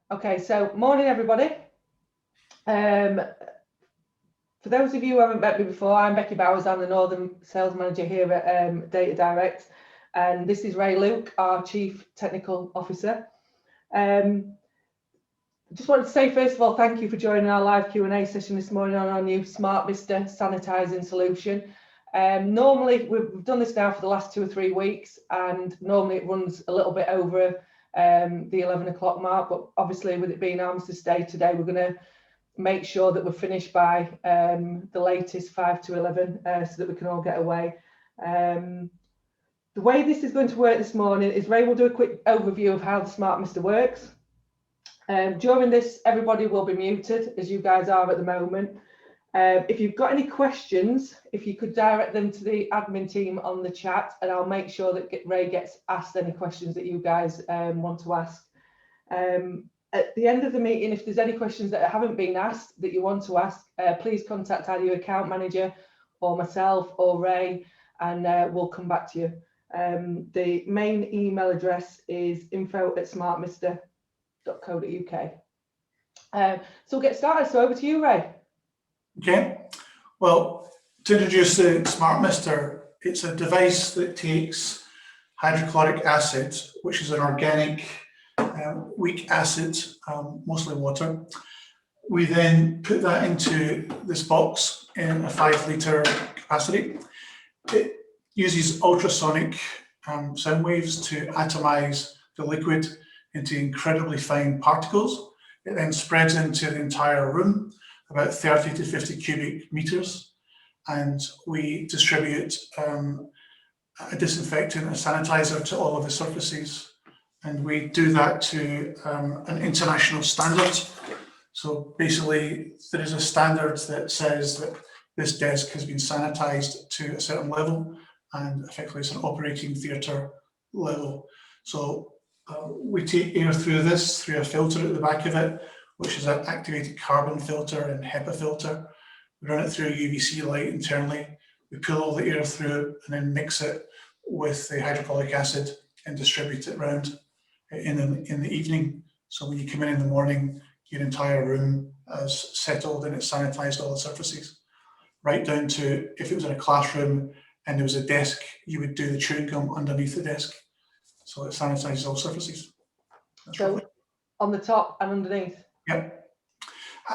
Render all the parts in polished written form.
Okay, so morning everybody. For those of you who haven't met me before, I'm Becky Bowers. I'm the Northern Sales Manager here at Data Direct, and this is Ray Luke, our Chief Technical Officer. Just wanted to say first of all, thank you for joining our live Q&A session this morning on our new SmartMister sanitising solution. Normally, we've done this now for the last 2 or 3 weeks, and normally it runs a little bit over the 11 o'clock mark, but obviously with it being Armistice Day today, we're going to make sure that we're finished by the latest 5 to 11 so that we can all get away. The way this is going to work this morning is Ray will do a quick overview of how the SmartMister works. During this, everybody will be muted, as you guys are at the moment. If you've got any questions, if you could direct them to the admin team on the chat, and I'll make sure that Ray gets asked any questions that you guys want to ask. At the end of the meeting, if there's any questions that haven't been asked that you want to ask, please contact either your account manager or myself or Ray, and we'll come back to you. The main email address is info@smartmister.co.uk. So we'll get started. So over to you, Ray. Okay, well, to introduce the SmartMister, it's a device that takes hydrochloric acid, which is an organic weak acid, mostly water. We then put that into this box in a 5-litre capacity. It uses ultrasonic sound waves to atomize the liquid into incredibly fine particles. It then spreads into the entire room, about 30 to 50 cubic meters, and we distribute a disinfectant, a sanitizer to all of the surfaces, and we do that to an international standard. So basically, there is a standard that says that this desk has been sanitized to a certain level, and effectively it's an operating theatre level. So we take air through this, through a filter at the back of it, which is an activated carbon filter and HEPA filter. We run it through a UVC light internally. We pull all the air through and then mix it with the hydrochloric acid and distribute it around in the evening. So when you come in the morning, your entire room is settled and it's sanitized all the surfaces. Right down to, if it was in a classroom and there was a desk, you would do the chewing gum underneath the desk. So it sanitizes all surfaces. That's So right. On the top and underneath? Yep.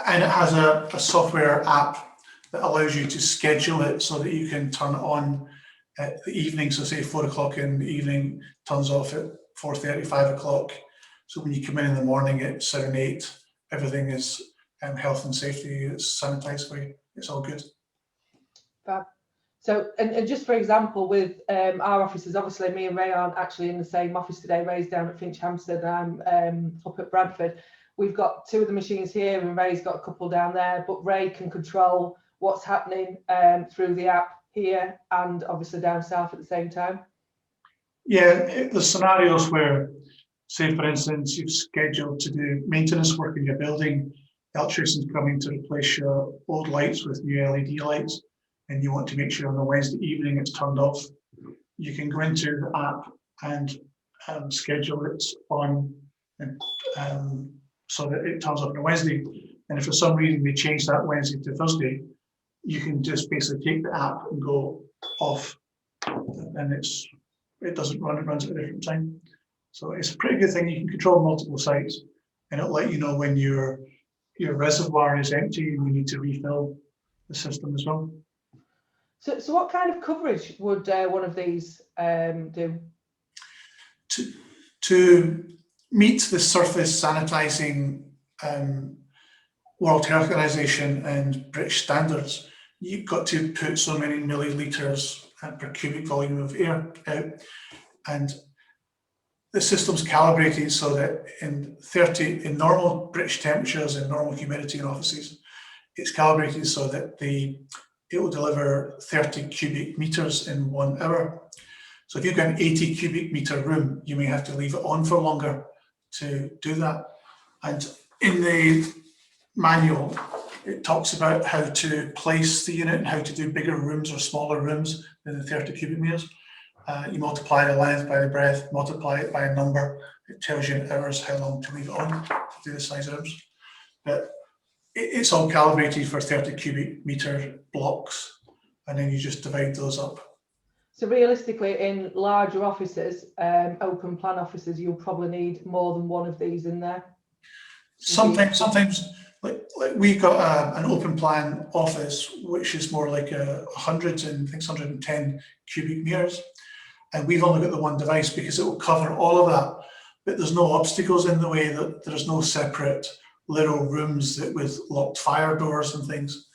And it has a software app that allows you to schedule it so that you can turn it on at the evening. So say 4 o'clock in the evening, turns off at 4:30, 5 o'clock. So when you come in the morning at 7, 8, everything is health and safety, it's sanitized for you. It's all good. Fab. So, and just for example, with our offices, obviously me and Ray aren't actually in the same office today. Ray's down at Finch Hampstead and I'm up at Bradford. We've got 2 of the machines here and Ray's got a couple down there, but Ray can control what's happening through the app here and obviously down south at the same time. Yeah, there's scenarios where, say for instance, you've scheduled to do maintenance work in your building, the electrician's coming to replace your old lights with new LED lights, and you want to make sure on the Wednesday evening it's turned off. You can go into the app and schedule it on so that it turns up on a Wednesday. And if for some reason they change that Wednesday to Thursday, you can just basically take the app and go off, and it doesn't run, it runs at a different time. So it's a pretty good thing. You can control multiple sites, and it'll let you know when your reservoir is empty and you need to refill the system as well. So what kind of coverage would one of these do? To meet the surface sanitizing World Health Organization and British standards, you've got to put so many millilitres per cubic volume of air out. And the system's calibrated so that in normal British temperatures and normal humidity in offices, it's calibrated so that it will deliver 30 cubic meters in 1 hour. So if you've got an 80 cubic meter room, you may have to leave it on for longer to do that. And in the manual, it talks about how to place the unit and how to do bigger rooms or smaller rooms than the 30 cubic meters. You multiply the length by the breadth, multiply it by a number. It tells you in hours how long to leave it on to do the size of rooms. But it's all calibrated for 30 cubic meter blocks, and then you just divide those up. So realistically, in larger offices, open plan offices, you'll probably need more than one of these in there. Sometimes like we've got an open plan office, which is more like 100 and I think 110 cubic meters. And we've only got the one device because it will cover all of that. But there's no obstacles in the way, that there's no separate little rooms that with locked fire doors and things.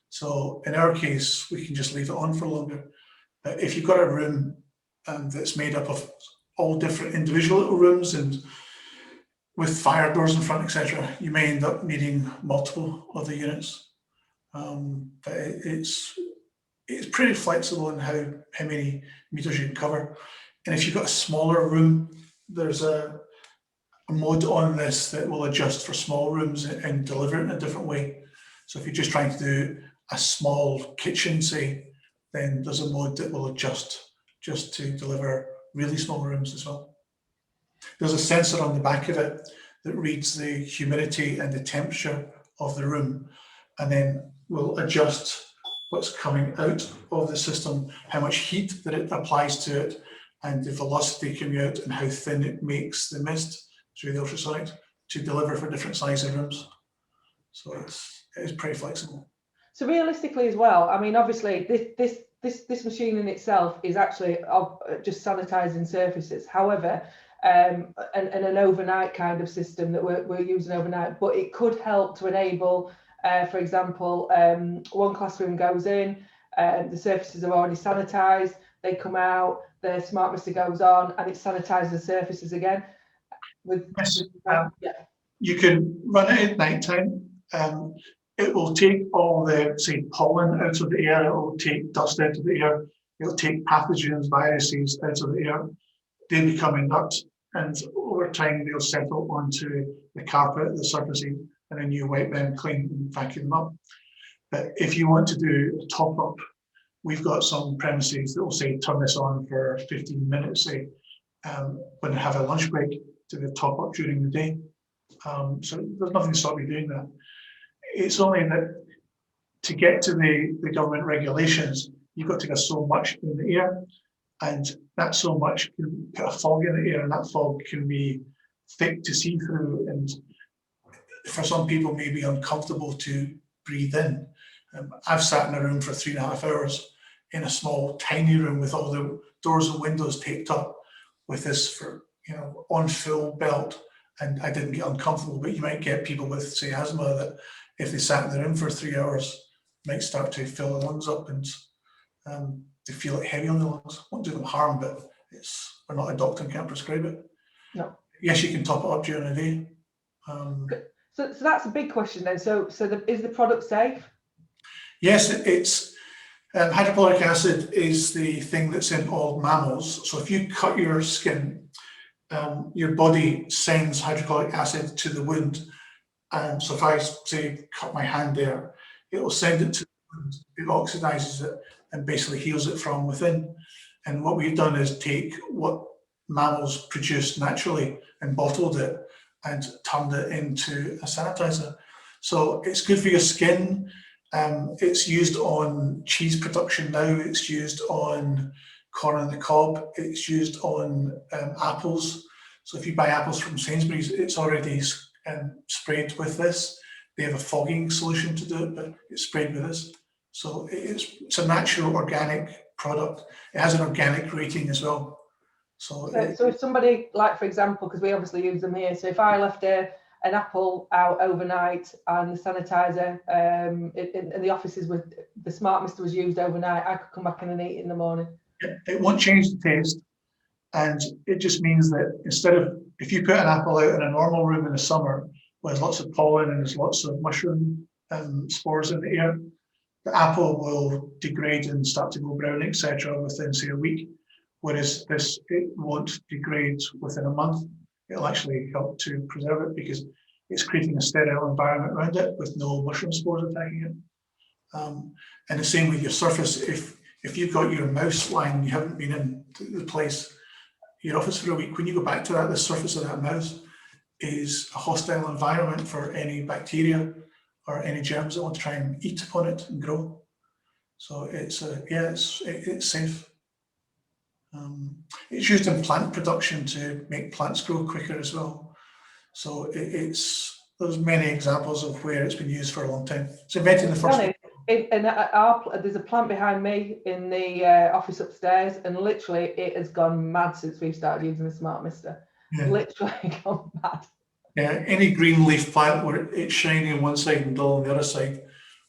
So in our case, we can just leave it on for longer. But if you've got a room that's made up of all different individual little rooms and with fire doors in front, etc., you may end up needing multiple of the units. But it's pretty flexible in how many meters you can cover. And if you've got a smaller room, there's a mode on this that will adjust for small rooms and deliver it in a different way. So if you're just trying to do a small kitchen, say, then there's a mode that will adjust just to deliver really small rooms as well. There's a sensor on the back of it that reads the humidity and the temperature of the room, and then will adjust what's coming out of the system, how much heat that it applies to it, and the velocity coming out and how thin it makes the mist through the ultrasonic to deliver for different sizes of rooms. So it is pretty flexible. So realistically as well, I mean, obviously this machine in itself is actually just sanitizing surfaces. However, and an overnight kind of system that we're using overnight, but it could help to enable, for example, one classroom goes in, the surfaces are already sanitized, they come out, the SmartMister goes on, and it sanitizes the surfaces again. You can run it at night time. It will take all the, say, pollen out of the air, it will take dust out of the air, it'll take pathogens, viruses out of the air. They become inert, and over time they'll settle onto the carpet, the surfaces, and then you wipe them clean and vacuum them up. But if you want to do a top up, we've got some premises that will say turn this on for 15 minutes, say, when they have a lunch break, to the top up during the day. So there's nothing to stop you doing that. It's only that to get to the government regulations, you've got to get so much in the air, and that so much can put a fog in the air, and that fog can be thick to see through, and for some people may be uncomfortable to breathe in. I've sat in a room for 3.5 hours in a small, tiny room with all the doors and windows taped up with this for, on full belt, and I didn't get uncomfortable. But you might get people with, say, asthma that if they sat in the room for 3 hours, might start to fill the lungs up, and they feel it heavy on the lungs. Won't do them harm, but we're not a doctor and can't prescribe it. No. Yes, you can top it up during the day. So that's a big question then. So is the product safe? Yes, it's hydrochloric acid is the thing that's in all mammals. So if you cut your skin, your body sends hydrochloric acid to the wound. And so if I say cut my hand there, it will send it to the wound, it oxidizes it and basically heals it from within. And what we've done is take what mammals produce naturally and bottled it and turned it into a sanitizer. So it's good for your skin. It's used on cheese production now. It's used on corn on the cob. It's used on apples. So if you buy apples from Sainsbury's, it's already sprayed with this. They have a fogging solution to do it, but it's sprayed with this. So it's a natural organic product. It has an organic rating as well. So if somebody, like for example, because we obviously use them here, so if I left an apple out overnight and the sanitizer in the offices with the SmartMister was used overnight, I could come back in and eat it in the morning. It won't change the taste, and it just means that instead of, if you put an apple out in a normal room in the summer where there's lots of pollen and there's lots of mushroom spores in the air, the apple will degrade and start to go brown, etc., within, say, a week. Whereas this, it won't degrade within a month. It'll actually help to preserve it because it's creating a sterile environment around it with no mushroom spores attacking it. And the same with your surface. If if you've got your mouse lying, you haven't been in the place, your office for a week, when you go back to that, the surface of that mouse is a hostile environment for any bacteria or any germs that want to try and eat upon it and grow. So it's safe. It's used in plant production to make plants grow quicker as well. So there's many examples of where it's been used for a long time. It's invented in the first. There's a plant behind me in the office upstairs, and literally it has gone mad since we started using the SmartMister. Yeah. Literally gone mad. Yeah, any green leaf plant where it's shiny on one side and dull on the other side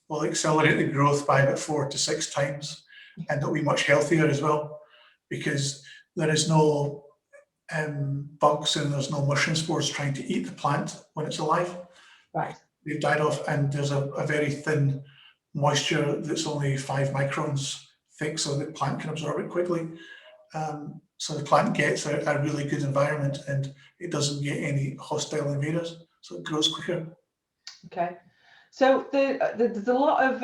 will accelerate the growth by about 4 to 6 times, and it'll be much healthier as well, because there is no bugs and there's no mushroom spores trying to eat the plant when it's alive. Right. They've died off, and there's a very thin moisture that's only 5 microns thick, so the plant can absorb it quickly. So the plant gets a really good environment, and it doesn't get any hostile invaders, so it grows quicker. Okay. So there's a lot of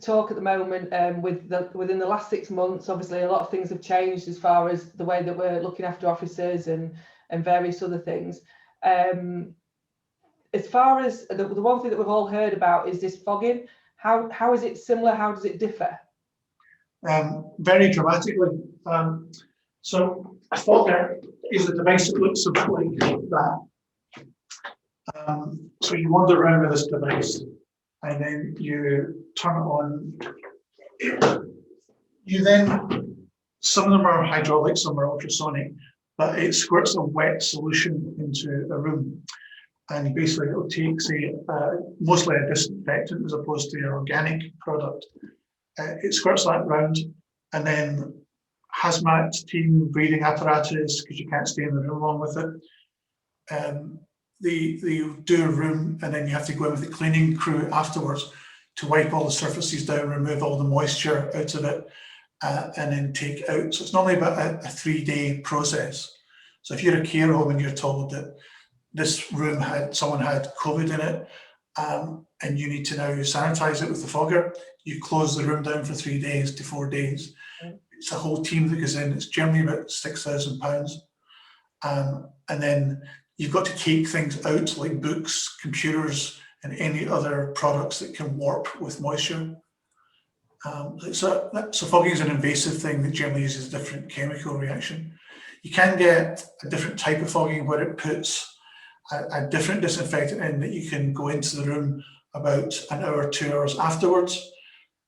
talk at the moment within the last 6 months. Obviously, a lot of things have changed as far as the way that we're looking after officers and various other things. As far as the one thing that we've all heard about is this fogging. How is it similar? How does it differ? Very dramatically. So a fogger is a device that looks a bit like that. So you wander around with this device, and then you turn it on. You then, some of them are hydraulic, some are ultrasonic, but it squirts a wet solution into a room. And basically it'll take, say, mostly a disinfectant as opposed to an organic product. It squirts that round, and then hazmat team, breathing apparatus, because you can't stay in the room long with it. They do a room, and then you have to go in with the cleaning crew afterwards to wipe all the surfaces down, remove all the moisture out of it, and then take out. So it's normally about a 3-day process. So if you're a care home and you're told that this room someone had COVID in it, and you need to now sanitize it with the fogger, you close the room down for 3 days to 4 days. It's a whole team that goes in. It's generally about £6,000. And then you've got to take things out like books, computers, and any other products that can warp with moisture. So fogging is an invasive thing that generally uses a different chemical reaction. You can get a different type of fogging where it puts a different disinfectant in that you can go into the room about an hour, 2 hours afterwards,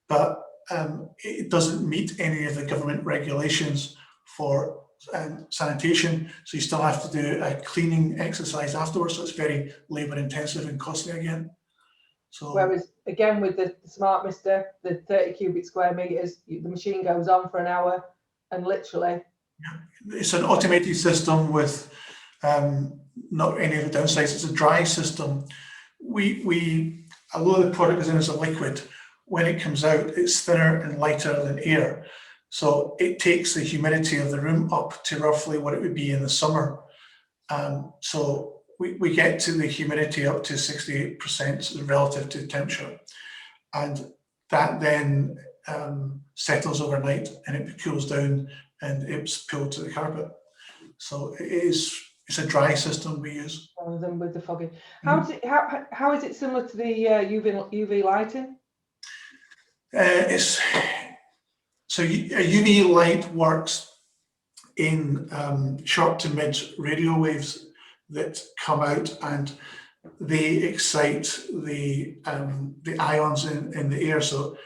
but it doesn't meet any of the government regulations for sanitation, so you still have to do a cleaning exercise afterwards, so it's very labour intensive and costly again. So whereas again with the SmartMister, the 30 cubic square meters, the machine goes on for an hour, and literally it's an automated system with not any of the downsides. It's a dry system. Although the product is in as a liquid, when it comes out, it's thinner and lighter than air. So it takes the humidity of the room up to roughly what it would be in the summer. So we get to the humidity up to 68% relative to temperature. And that then settles overnight, and it cools down, and it's pulled to the carpet. So it's a dry system we use. Rather than with the fogging. How is it similar to the UV lighting? So a UV light works in short to mid radio waves that come out, and they excite the ions in the air. So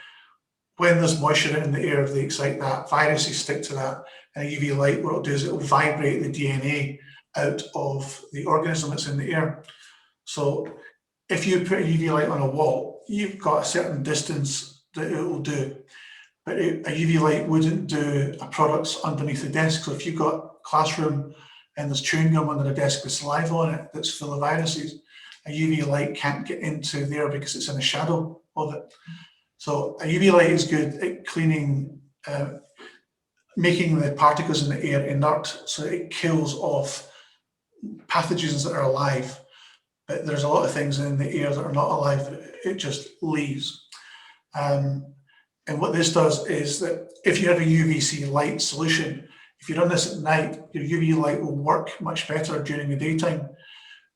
when there's moisture in the air, they excite that. Viruses stick to that. And a UV light, what it'll do is it'll vibrate the DNA out of the organism that's in the air. So if you put a UV light on a wall, you've got a certain distance that it will do. But a UV light wouldn't do a product underneath the desk. So if you've got a classroom and there's chewing gum under the desk with saliva on it that's full of viruses, a UV light can't get into there because it's in the shadow of it. So a UV light is good at cleaning, making the particles in the air inert, so it kills off pathogens that are alive. But there's a lot of things in the air that are not alive that it just leaves. And what this does is that if you have a UVC light solution, if you run this at night, your UV light will work much better during the daytime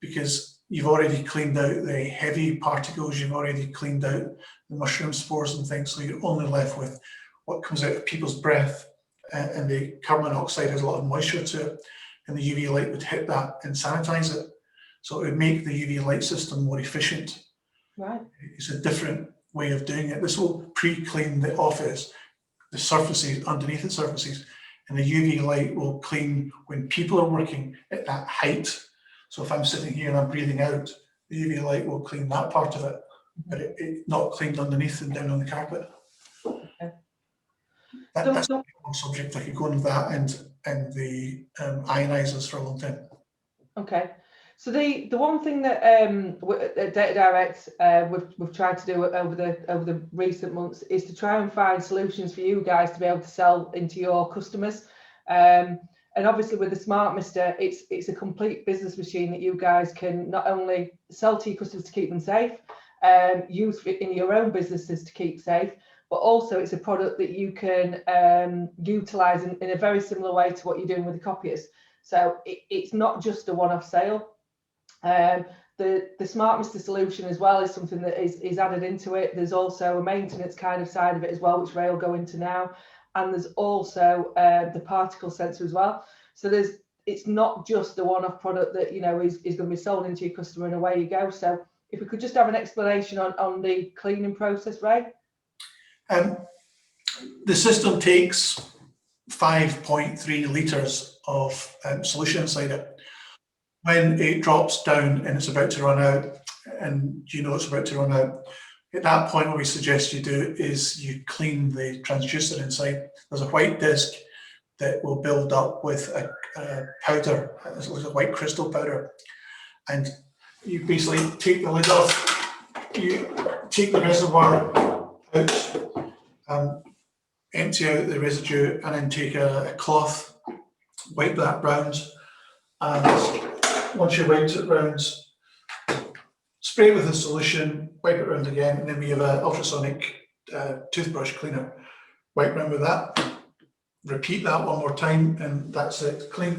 because you've already cleaned out the heavy particles, you've already cleaned out the mushroom spores and things, so you're only left with what comes out of people's breath, and the carbon monoxide has a lot of moisture to it, and the UV light would hit that and sanitize it. So it would make the UV light system more efficient. Right. It's a different way of doing it. This will pre-clean the office, the surfaces, underneath the surfaces, and the UV light will clean when people are working at that height. So if I'm sitting here and I'm breathing out, the UV light will clean that part of it, but it's not cleaned underneath and down on the carpet. Okay. That's a one subject. I could go into that and the ionizers for a long time. Okay. So the one thing that at Data Direct we've tried to do over the recent months is to try and find solutions for you guys to be able to sell into your customers. And obviously with the SmartMister, it's a complete business machine that you guys can not only sell to your customers to keep them safe, use in your own businesses to keep safe, but also it's a product that you can utilize in a very similar way to what you're doing with the copiers. So it's not just a one-off sale. The SmartMister solution as well is something that is added into it. There's also a maintenance kind of side of it as well, which Ray will go into now. And there's also the particle sensor as well. So it's not just a one-off product that is going to be sold into your customer and away you go. So if we could just have an explanation on the cleaning process, Ray. The system takes 5.3 litres of solution inside it. When it drops down and it's about to run out, and it's about to run out, at that point what we suggest you do is you clean the transducer inside. There's a white disc that will build up with a powder, it's like a white crystal powder, and you basically take the lid off, you take the reservoir out, empty out the residue, and then take a cloth, wipe that round, and once you wiped it round, spray it with the solution, wipe it round again, and then we have an ultrasonic toothbrush cleaner. Wipe round with that, repeat that one more time, and that's it, clean.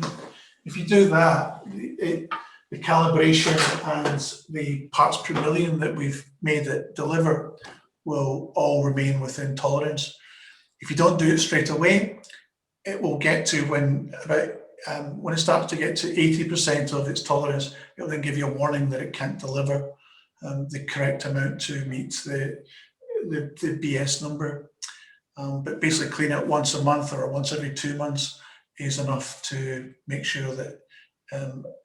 If you do that, the calibration and the parts per million that we've made it deliver will all remain within tolerance. If you don't do it straight away, it will get to when it starts to get to 80% of its tolerance, it'll then give you a warning that it can't deliver the correct amount to meet the BS number. But basically clean it once a month or once every 2 months is enough to make sure that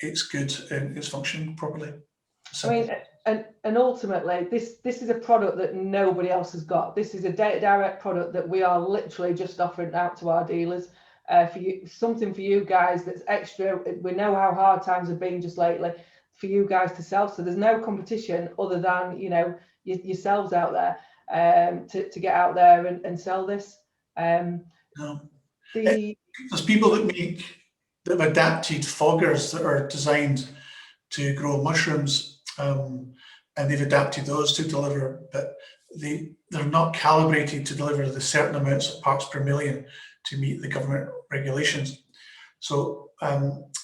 it's good and it's functioning properly. Simple. I mean, and ultimately, this is a product that nobody else has got. This is a Data Direct product that we are literally just offering out to our dealers. For you, something for you guys that's extra. We know how hard times have been just lately for you guys to sell. So there's no competition other than yourselves out there to get out there and sell this. No. There's people that have adapted foggers that are designed to grow mushrooms, and they've adapted those to deliver, but they're not calibrated to deliver the certain amounts of parts per million to meet the government regulations. So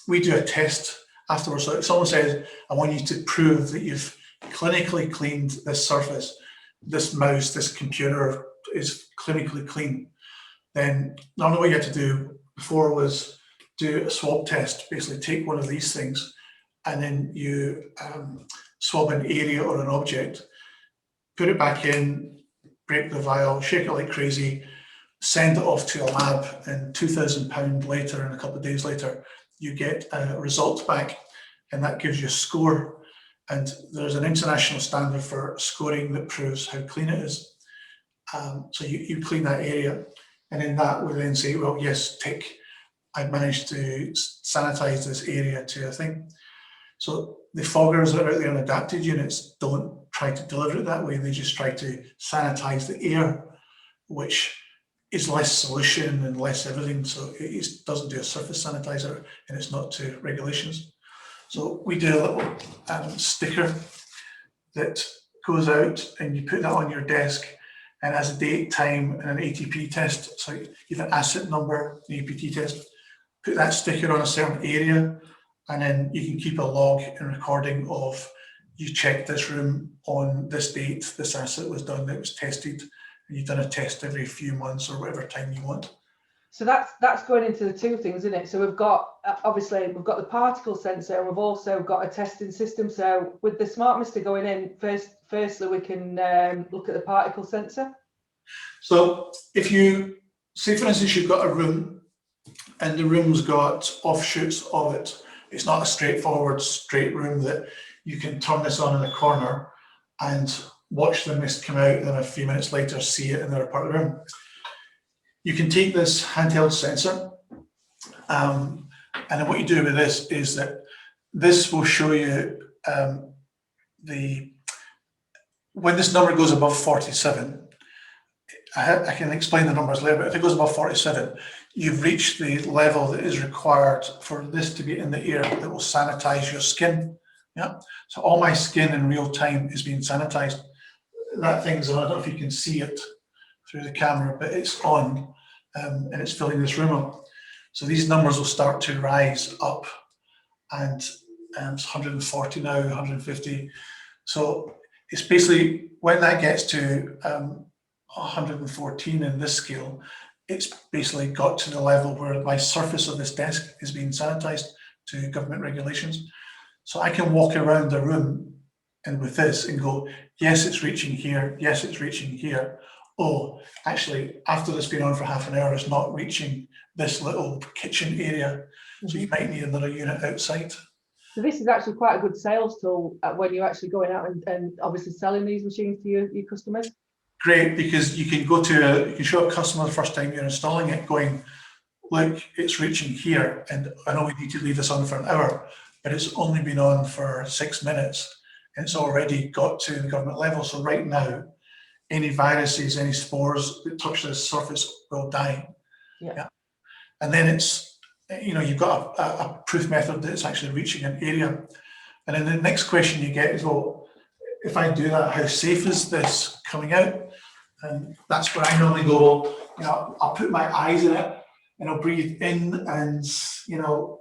we do a test afterwards. So if someone says, I want you to prove that you've clinically cleaned this surface, this mouse, this computer is clinically clean, then normally what you had to do before was do a swab test, basically take one of these things, and then you swab an area or an object, put it back in, break the vial, shake it like crazy, send it off to a lab, and £2,000 later and a couple of days later, you get a result back, and that gives you a score. And there's an international standard for scoring that proves how clean it is. So you clean that area, and then that will then say, well, yes, tick, I've managed to sanitize this area to a thing. So the foggers that are out there on adapted units don't try to deliver it that way. They just try to sanitize the air, which is less solution and less everything. So it doesn't do a surface sanitizer, and it's not to regulations. So we do a little sticker that goes out, and you put that on your desk, and it has a date, time, and an ATP test. So you have an asset number, the APT test. Put that sticker on a certain area, and then you can keep a log and recording of you checked this room on this date, this asset was done, it was tested, and you've done a test every few months or whatever time you want. So that's going into the two things, isn't it? So we've got, obviously, we've got the particle sensor, and we've also got a testing system. So with the SmartMister going in, firstly, we can look at the particle sensor. So if you, say for instance, you've got a room, and the room's got offshoots of it. It's not a straightforward, straight room that you can turn this on in a corner and watch the mist come out, and then a few minutes later see it in the other part of the room. You can take this handheld sensor, and then what you do with this is that this will show you when this number goes above 47. I can explain the numbers later, but if it goes above 47, you've reached the level that is required for this to be in the air that will sanitize your skin. Yeah. So all my skin in real time is being sanitized. That thing's on, I don't know if you can see it through the camera, but it's on, and it's filling this room up. So these numbers will start to rise up, and it's 140 now, 150. So it's basically, when that gets to 114 in this scale, it's basically got to the level where my surface of this desk is being sanitized to government regulations. So I can walk around the room and with this and go, yes, it's reaching here. Yes, it's reaching here. Oh, actually, after this been on for half an hour, it's not reaching this little kitchen area. So you might need another unit outside. So this is actually quite a good sales tool when you're actually going out and obviously selling these machines to your customers. Great, because you can you can show a customer the first time you're installing it going, look, it's reaching here, and I know we need to leave this on for an hour, but it's only been on for 6 minutes, and it's already got to the government level. So right now, any viruses, any spores that touch this surface will die. Yeah. And then it's, you've got a proof method that it's actually reaching an area. And then the next question you get is, well, if I do that, how safe is this coming out? And that's where I normally go, well, I'll put my eyes in it and I'll breathe in, and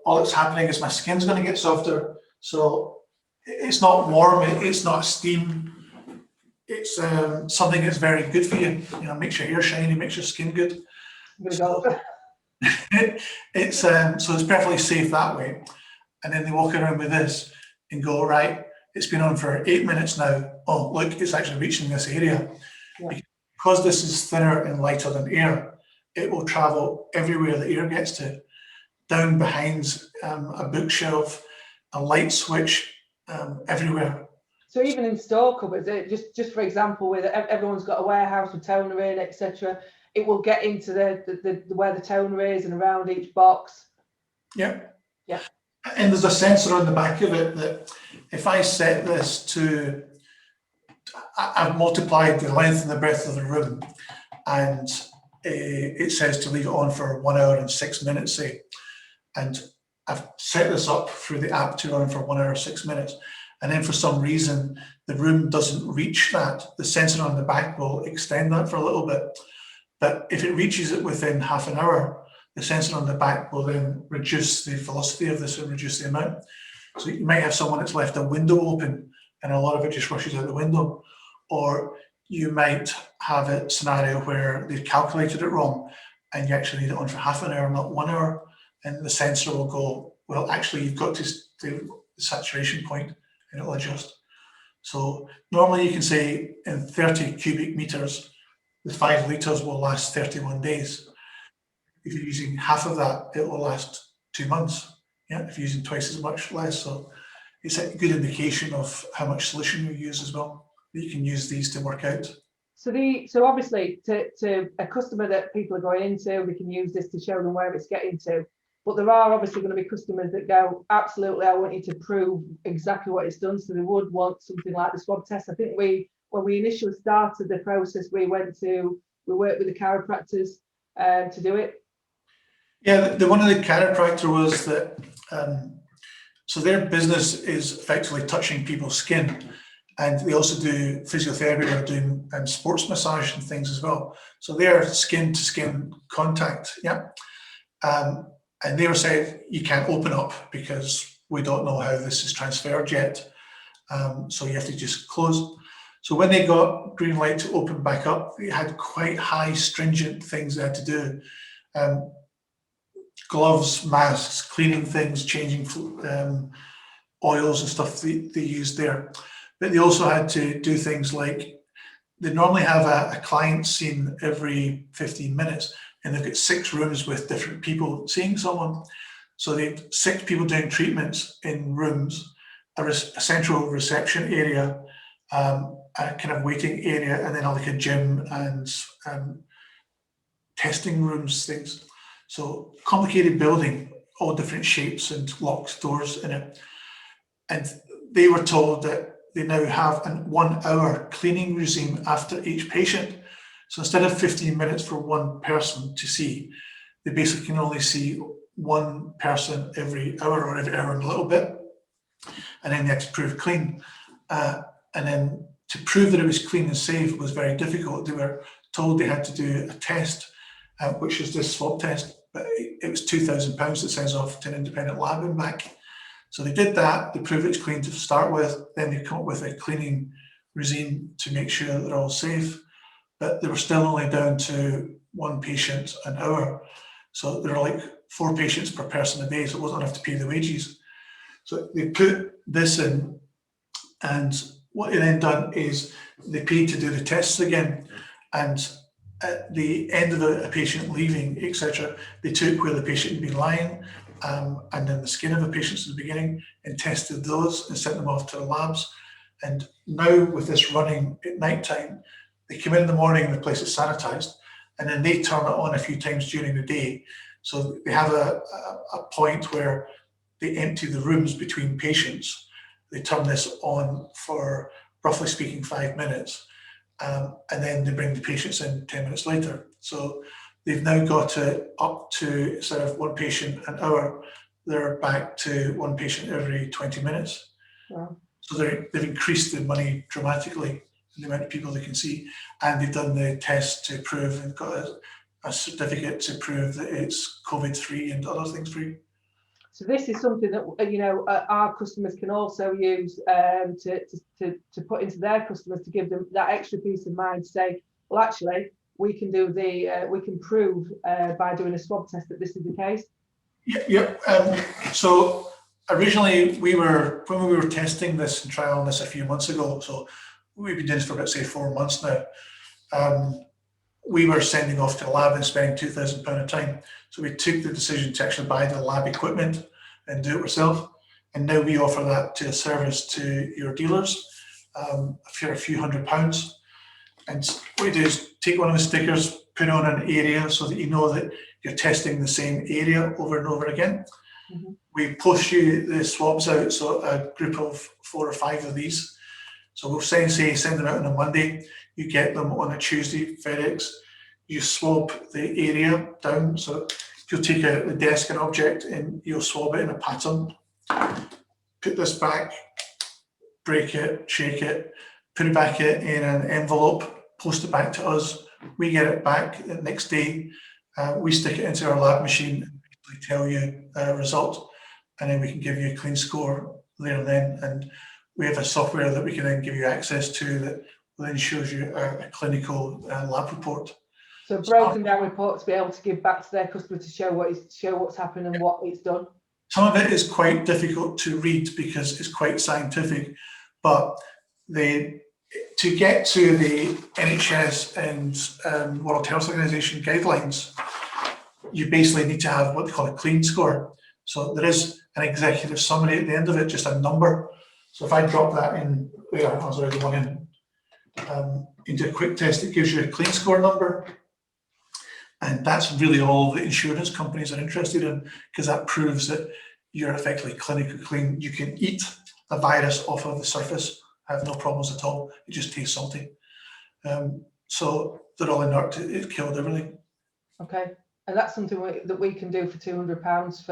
all that's happening is my skin's going to get softer. So it's not warm, it's not steam. It's something that's very good for you. Makes your hair shiny, makes your skin good. So it's perfectly safe that way. And then they walk around with this and go, right, it's been on for 8 minutes now. Oh, look, it's actually reaching this area. Yeah. Because this is thinner and lighter than air, it will travel everywhere the air gets to, down behind a bookshelf, a light switch, everywhere. So even in store cupboards, just for example, where everyone's got a warehouse with toner in, etc., it will get into the where the toner is and around each box. Yeah. Yeah. And there's a sensor on the back of it that if I set this to, I've multiplied the length and the breadth of the room, and it says to leave it on for 1 hour and 6 minutes, say, and I've set this up through the app to run for 1 hour, 6 minutes. And then for some reason, the room doesn't reach that. The sensor on the back will extend that for a little bit. But if it reaches it within half an hour, the sensor on the back will then reduce the velocity of this and reduce the amount. So you might have someone that's left a window open and a lot of it just rushes out the window. Or you might have a scenario where they've calculated it wrong and you actually need it on for half an hour, not 1 hour. And the sensor will go, well, actually, you've got to the saturation point, and it'll adjust. So normally you can say in 30 cubic meters, the 5 litres will last 31 days. If you're using half of that, it will last 2 months. Yeah, if you're using twice as much, less. So it's a good indication of how much solution you use as well. You can use these to work out. So obviously to a customer that people are going into, we can use this to show them where it's getting to. But there are obviously going to be customers that go, absolutely, I want you to prove exactly what it's done. So they would want something like the swab test. I think when we initially started the process, we worked with the chiropractors to do it. Yeah, the one of the chiropractor was that, so their business is effectively touching people's skin. And they also do physiotherapy, they're doing sports massage and things as well. So they're skin to skin contact, yeah. And they were saying you can't open up because we don't know how this is transferred yet. So you have to just close. So when they got green light to open back up, they had quite high stringent things they had to do. Gloves, masks, cleaning things, changing oils and stuff they used there. But they also had to do things like, they normally have a client seen every 15 minutes, and they've got 6 rooms with different people seeing someone. So they had 6 people doing treatments in rooms, a central reception area, a kind of waiting area, and then like a gym and testing rooms, things. So complicated building, all different shapes and locked doors in it. And they were told that they now have a 1 hour cleaning regime after each patient. So instead of 15 minutes for one person to see, they basically can only see one person every hour or every hour and a little bit. And then they had to prove clean. And then to prove that it was clean and safe was very difficult. They were told they had to do a test, which is this swab test, but it was £2,000 that sends off to an independent lab and back. So they did that, they proved it's clean to start with, then they come up with a cleaning regime to make sure that they're all safe, but they were still only down to 1 patient an hour. So there are like 4 patients per person a day, so it wasn't enough to pay the wages. So they put this in, and what they then done is they paid to do the tests again, and at the end of a patient leaving, etc., they took where the patient had been lying, and then the skin of a patient at the beginning, and tested those and sent them off to the labs. And now with this running at night time, they come in the morning and the place is sanitized, and then they turn it on a few times during the day. So they have a point where they empty the rooms between patients. They turn this on for, roughly speaking, 5 minutes. And then they bring the patients in 10 minutes later. So they've now got it up to, instead of 1 patient an hour, they're back to 1 patient every 20 minutes. Wow. So they've increased the money dramatically, the amount of people they can see. And they've done the test to prove, and got a certificate to prove that it's COVID-free and other things free. So this is something that, you know, our customers can also use to put into their customers, to give them that extra peace of mind to say, well, actually, we can do we can prove by doing a swab test that this is the case. Yep. So originally when we were testing this and trialing this a few months ago, so we've been doing this for about, say, 4 months now. We were sending off to the lab and spending £2,000 a time. So we took the decision to actually buy the lab equipment and do it ourselves. And now we offer that to a service to your dealers for a few £100. And what we do is take one of the stickers, put on an area so that you know that you're testing the same area over and over again. Mm-hmm. We push you the swabs out, so a group of 4 or 5 of these. So we'll send them out on a Monday. You get them on a Tuesday, FedEx. You swab the area down. So you'll take the desk and object and you'll swab it in a pattern. Put this back, break it, shake it, put it back in an envelope, post it back to us. We get it back the next day. We stick it into our lab machine and basically tell you the result. And then we can give you a clean score there and then. And we have a software that we can then give you access to that then shows you a clinical lab report. So broken down report to be able to give back to their customer to show what's happened and what it's done. Some of it is quite difficult to read because it's quite scientific, but to get to the NHS and World Health Organization guidelines, you basically need to have what they call a clean score. So there is an executive summary at the end of it, just a number. So if I drop that in, there, I was already one in, into a quick test, it gives you a clean score number. And that's really all the insurance companies are interested in, because that proves that you're effectively clinically clean. You can eat a virus off of the surface, have no problems at all. It just tastes salty. So they're all inert. It killed everything. Okay, and that's something that we can do for £200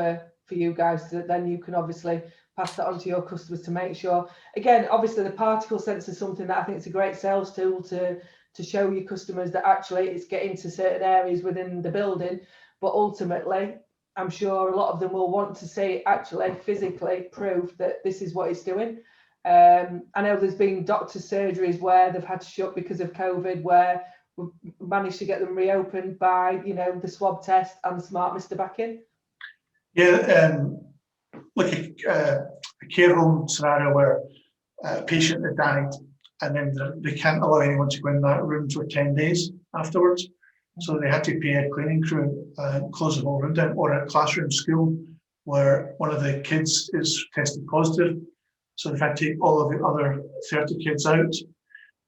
for you guys. That then you can obviously pass that on to your customers to make sure. Again, obviously the particle sensor is something that I think is a great sales tool to show your customers that actually it's getting to certain areas within the building, but ultimately I'm sure a lot of them will want to see actually physically proof that this is what it's doing. I know there's been doctor surgeries where they've had to shut because of COVID, where we've managed to get them reopened by, you know, the swab test and the SmartMister back in. Yeah, like a care home scenario where a patient had died and then they can't allow anyone to go in that room for 10 days afterwards. So they had to pay a cleaning crew, close the whole room down, or a classroom school where one of the kids is tested positive. So they've had to take all of the other 30 kids out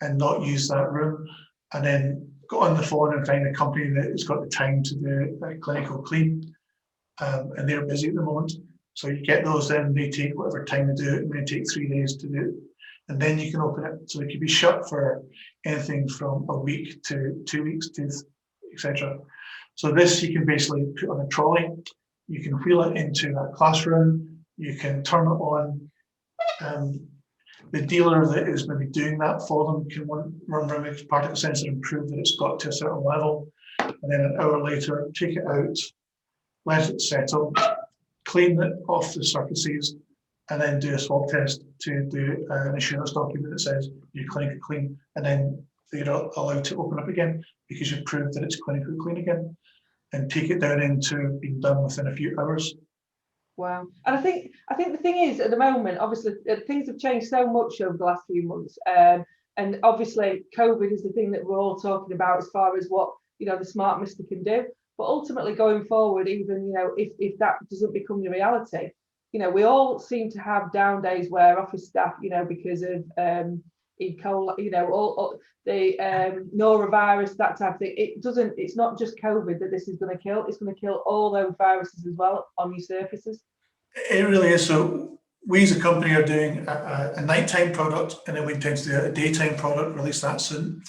and not use that room, and then go on the phone and find a company that has got the time to do a clinical clean. And they're busy at the moment. So you get those in, they take whatever time to do it, and they take 3 days to do it. And then you can open it. So it could be shut for anything from a week to 2 weeks to etc. So this you can basically put on a trolley, you can wheel it into a classroom, you can turn it on. The dealer that is maybe doing that for them can run around with particle sensor and prove that it's got to a certain level, and then an hour later take it out, let it settle, clean it off the surfaces, and then do a swab test to do an assurance document that says you're clinically clean, and then they're allowed to open up again because you've proved that it's clinically clean again, and take it down into being done within a few hours. Wow. And I think the thing is, at the moment, obviously things have changed so much over the last few months, and obviously COVID is the thing that we're all talking about as far as what, you know, the SmartMister can do. But ultimately going forward, even, you know, if that doesn't become the reality, you know, we all seem to have down days where office staff, you know, because of E. coli, you know, all the norovirus, that type of thing. It's not just COVID that this is going to kill. It's going to kill all those viruses as well on your surfaces. It really is. So we as a company are doing a nighttime product, and then we intend to do a daytime product, release that soon.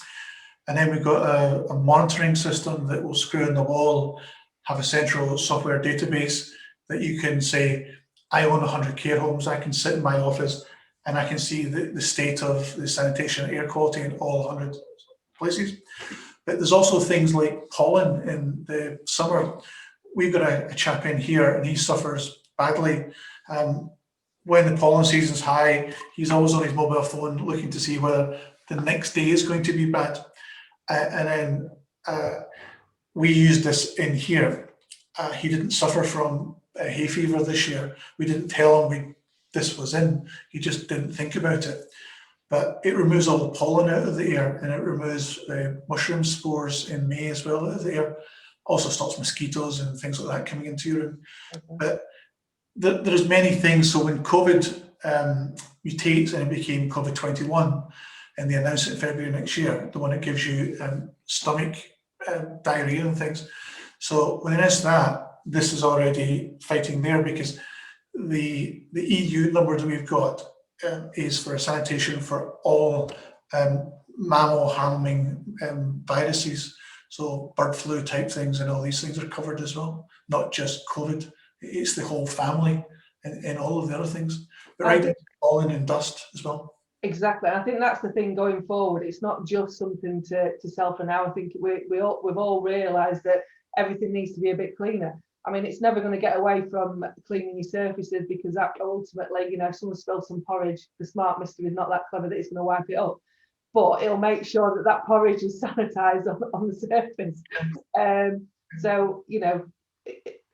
And then we've got a monitoring system that will screw in the wall, have a central software database that you can say, I own 100 care homes, I can sit in my office and I can see the state of the sanitation and air quality in all 100 places. But there's also things like pollen in the summer. We've got a chap in here and he suffers badly. When the pollen season's high, he's always on his mobile phone looking to see whether the next day is going to be bad. And then we used this in here. He didn't suffer from hay fever this year. We didn't tell him this was in. He just didn't think about it. But it removes all the pollen out of the air, and it removes mushroom spores in May as well out of the air. Also stops mosquitoes and things like that coming into your room. But there's many things. So when COVID mutates and it became COVID-21, and they announced it in February next year, the one that gives you stomach diarrhea and things. So when they announced that, this is already fighting there, because the EU number that we've got is for sanitation for all mammal harming viruses. So bird flu type things and all these things are covered as well, not just COVID. It's the whole family and all of the other things, but right into pollen and dust as well. Exactly. I think that's the thing going forward. It's not just something to sell for now. I think we've all realised that everything needs to be a bit cleaner. I mean, it's never going to get away from cleaning your surfaces, because that ultimately, you know, if someone spills some porridge, the SmartMister is not that clever that it's going to wipe it up, but it'll make sure that porridge is sanitised on the surface. So, you know,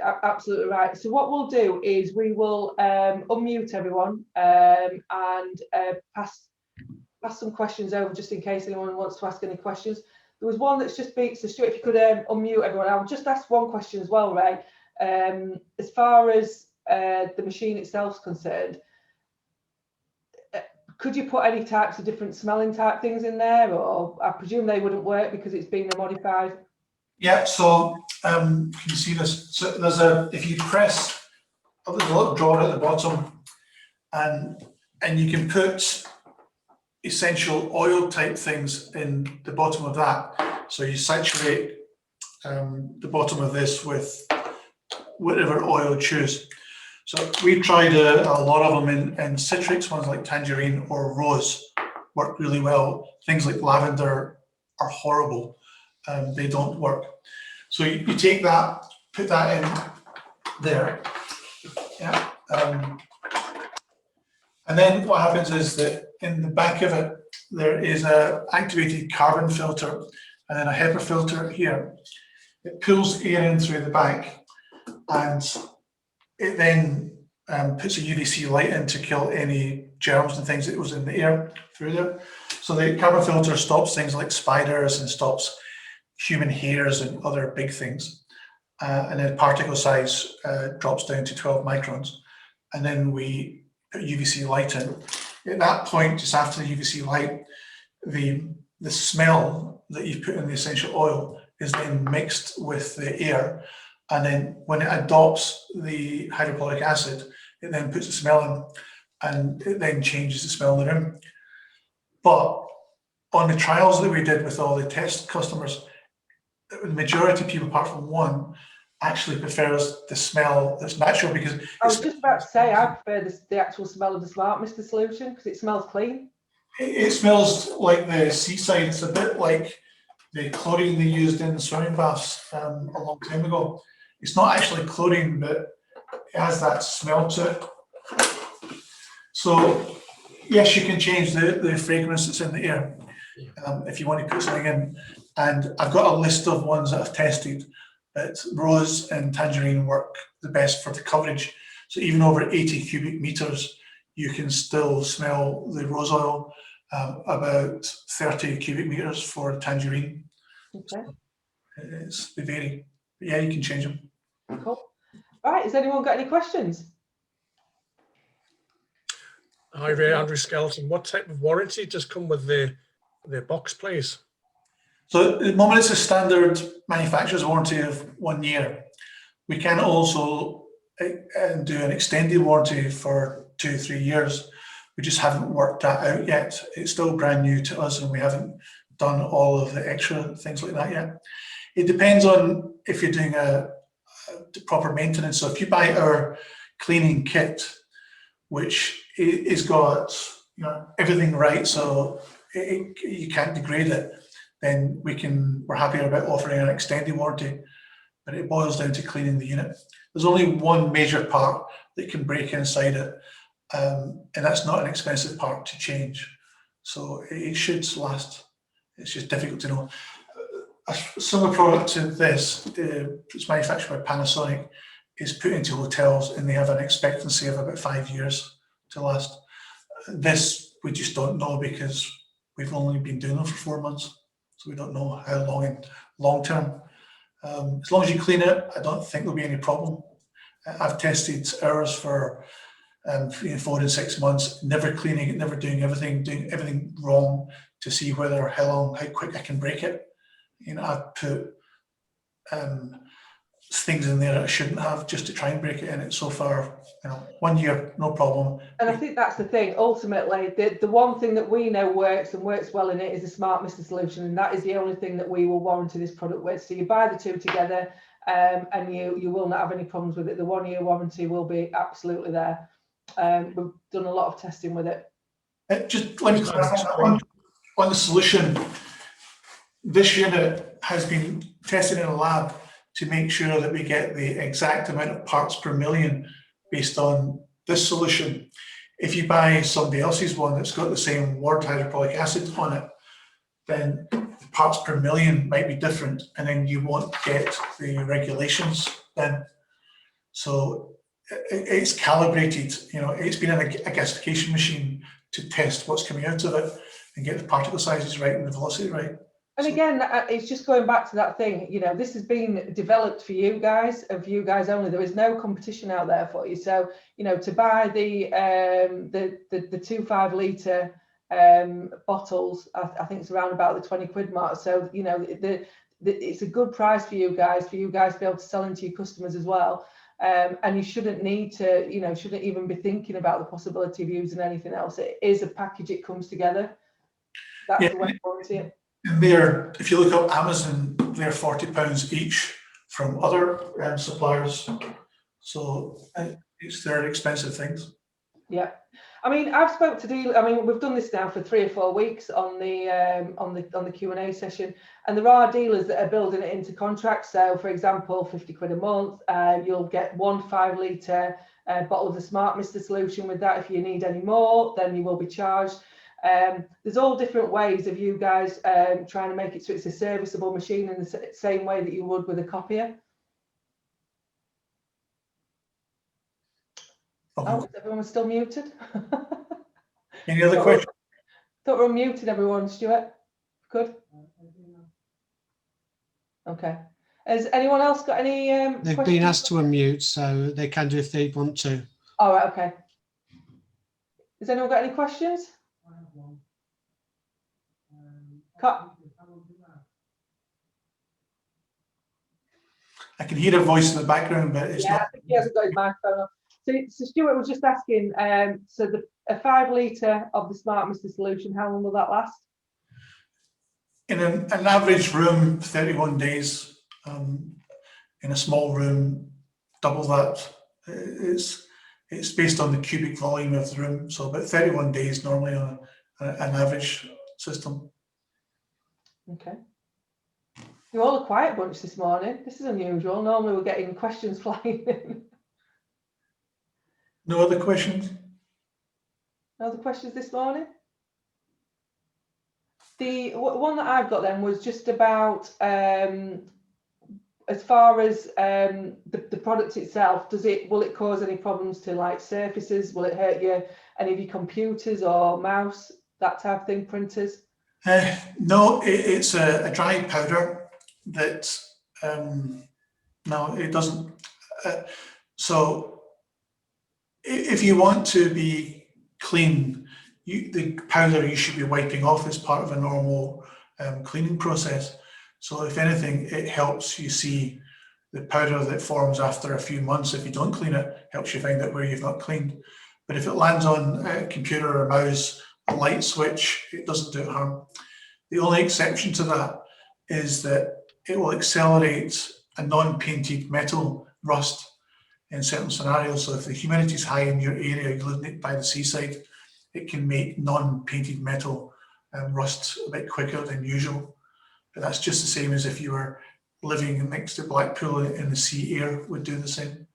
absolutely right. So what we'll do is we will unmute everyone and pass some questions over, just in case anyone wants to ask any questions. There was one that's just beat, so Stuart, if you could unmute everyone. I'll just ask one question as well, Ray. As far as the machine itself is concerned, could you put any types of different smelling type things in there, or I presume they wouldn't work because it's been modified? Yeah, so you can see this. So there's if you press, there's a little drawer at the bottom, and you can put essential oil type things in the bottom of that. So you saturate the bottom of this with whatever oil you choose. So we tried a lot of them in citrus, ones like tangerine or rose work really well. Things like lavender are horrible. They don't work. So you take that, put that in there. Yeah. And then what happens is that in the back of it, there is a activated carbon filter and then a HEPA filter here. It pulls air in through the back, and it then puts a UVC light in to kill any germs and things that was in the air through there. So the carbon filter stops things like spiders and stops human hairs and other big things. And then particle size drops down to 12 microns. And then we put UVC light in. At that point, just after the UVC light, the smell that you put in the essential oil is then mixed with the air. And then when it adopts the hydrochloric acid, it then puts the smell in, and it then changes the smell in the room. But on the trials that we did with all the test customers, the majority of people, apart from one, actually prefers the smell that's natural, because I was just about to say I prefer the actual smell of the SmartMister solution because it smells clean. It smells like the seaside. It's a bit like the chlorine they used in the swimming baths a long time ago. It's not actually chlorine, but it has that smell to it. So yes, you can change the fragrance that's in the air if you want to put something in. And I've got a list of ones that I've tested. Rose and tangerine work the best for the coverage. So even over 80 cubic meters, you can still smell the rose oil. About 30 cubic meters for tangerine. Okay. They vary. But yeah, you can change them. Cool. Right, has anyone got any questions? Hi there, Andrew Skelton. What type of warranty does come with the box, please? So at the moment, it's a standard manufacturer's warranty of 1 year. We can also do an extended warranty for 2 or 3 years. We just haven't worked that out yet. It's still brand new to us, and we haven't done all of the extra things like that yet. It depends on if you're doing a proper maintenance. So if you buy our cleaning kit, which is got everything right, so you can't degrade it, then we're happy about offering an extended warranty. But it boils down to cleaning the unit. There's only one major part that can break inside it. And that's not an expensive part to change. So it should last. It's just difficult to know. A similar product to this, it's manufactured by Panasonic, is put into hotels, and they have an expectancy of about 5 years to last. This, we just don't know, because we've only been doing them for 4 months. So we don't know how long in long term. As long as you clean it, I don't think there'll be any problem. I've tested ours for 4 and 6 months, never cleaning it, never doing everything wrong to see how quick I can break it. I've put things in there that I shouldn't have just to try and break it in it. So far, 1 year, no problem. And I think that's the thing. Ultimately, the one thing that we know works and works well in it is the SmartMister solution, and that is the only thing that we will warranty this product with. So you buy the two together, and you will not have any problems with it. The 1 year warranty will be absolutely there. We've done a lot of testing with it. Just let me clarify on the solution. This unit has been tested in a lab to make sure that we get the exact amount of parts per million based on this solution. If you buy somebody else's one that's got the same word hydrochloric acid on it, then the parts per million might be different, and then you won't get the regulations then. So it's calibrated, it's been a gasification machine to test what's coming out of it and get the particle sizes right and the velocity right. And again, it's just going back to that thing, this has been developed for you guys, and for you guys only. There is no competition out there for you. So, to buy the 2 5-litre bottles, I think it's around about the 20 quid mark. So, it's a good price for you guys to be able to sell into your customers as well. And you shouldn't need to, shouldn't even be thinking about the possibility of using anything else. It is a package, it comes together. That's the way I see it. And if you look up Amazon, they're £40 each from other suppliers. So they're expensive things. Yeah, I mean, I've spoke to dealers. I mean, we've done this now for 3 or 4 weeks on the Q&A session, and there are dealers that are building it into contracts. So, for example, 50 quid a month, you'll get 1 5-litre bottle of the SmartMister solution with that. If you need any more, then you will be charged. There's all different ways of you guys trying to make it so it's a serviceable machine in the same way that you would with a copier. Oh, everyone's still muted. Any other questions? Thought we're unmuted, everyone. Stuart, good. Okay. Has anyone else got any? They've questions? been asked to unmute, so they can do if they want to. All right. Okay. Has anyone got any questions? I can hear a voice in the background, but it's not. I think he hasn't got his microphone on. So Stuart was just asking, so a 5-litre of the SmartMister solution, how long will that last? In an average room, 31 days. In a small room, double that. It's based on the cubic volume of the room, so about 31 days normally on an average system. Okay. You're all a quiet bunch this morning. This is unusual. Normally we're getting questions flying in. No other questions? No other questions this morning? The one that I've got then was just about as far as the product itself. Will it cause any problems to like surfaces? Will it hurt any of your computers or mouse, that type of thing, printers? No, it's a dry powder that no, it doesn't. So if you want to be clean, the powder you should be wiping off as part of a normal cleaning process. So if anything, it helps you see the powder that forms after a few months. If you don't clean it, helps you find out where you've not cleaned. But if it lands on a computer or a mouse, a light switch, it doesn't do harm. The only exception to that is that it will accelerate a non-painted metal rust in certain scenarios. So if the humidity is high in your area, you live by the seaside, it can make non-painted metal rust a bit quicker than usual. But that's just the same as if you were living next to Blackpool in the sea air would do the same.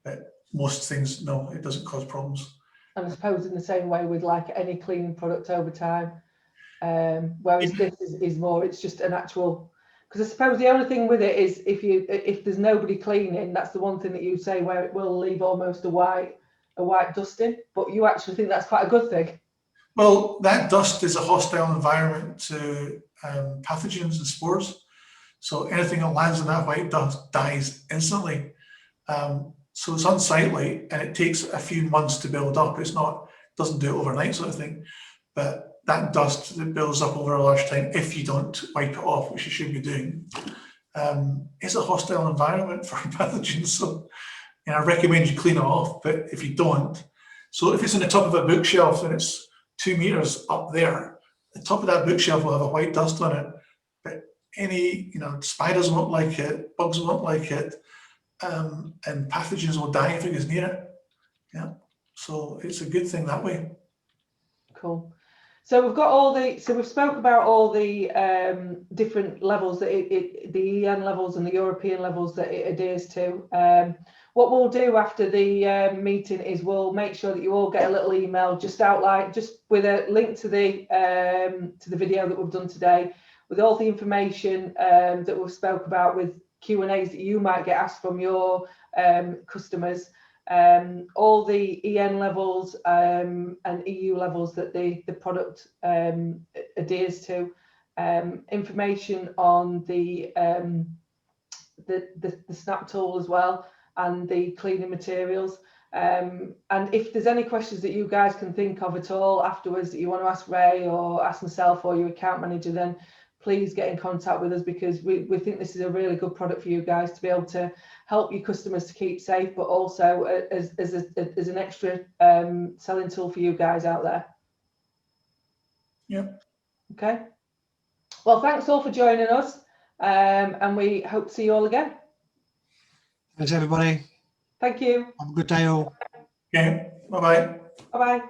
But most things, no, it doesn't cause problems. And I suppose in the same way with like any cleaning product over time, whereas this is more, it's just an actual. Because I suppose the only thing with it is if there's nobody cleaning, that's the one thing that you say where it will leave almost a white dusting. But you actually think that's quite a good thing. Well, that dust is a hostile environment to pathogens and spores. So anything that lands in that white dust dies instantly. So it's unsightly and it takes a few months to build up. Doesn't do it overnight sort of thing. But that dust that builds up over a large time, if you don't wipe it off, which you should be doing, is a hostile environment for pathogens. So I recommend you clean it off, but if you don't, so if it's on the top of a bookshelf and it's 2 meters up there, the top of that bookshelf will have a white dust on it, but any, spiders won't like it, bugs won't like it, and pathogens will die if it goes near it. Yeah, so it's a good thing that way. Cool. So we've spoke about all the different levels that the EN levels and the European levels that it adheres to. What we'll do after the meeting is we'll make sure that you all get a little email just with a link to the video that we've done today, with all the information that we've spoke about, with Q&As that you might get asked from your customers. All the EN levels and EU levels that the product adheres to, information on the snap tool as well, and the cleaning materials. And if there's any questions that you guys can think of at all afterwards that you want to ask Ray or ask myself or your account manager, then please get in contact with us, because we think this is a really good product for you guys to be able to help your customers to keep safe, but also as an extra selling tool for you guys out there. Yep. Okay. Well, thanks all for joining us, and we hope to see you all again. Thanks, everybody. Thank you. Have a good day all. Okay, bye-bye. Bye-bye.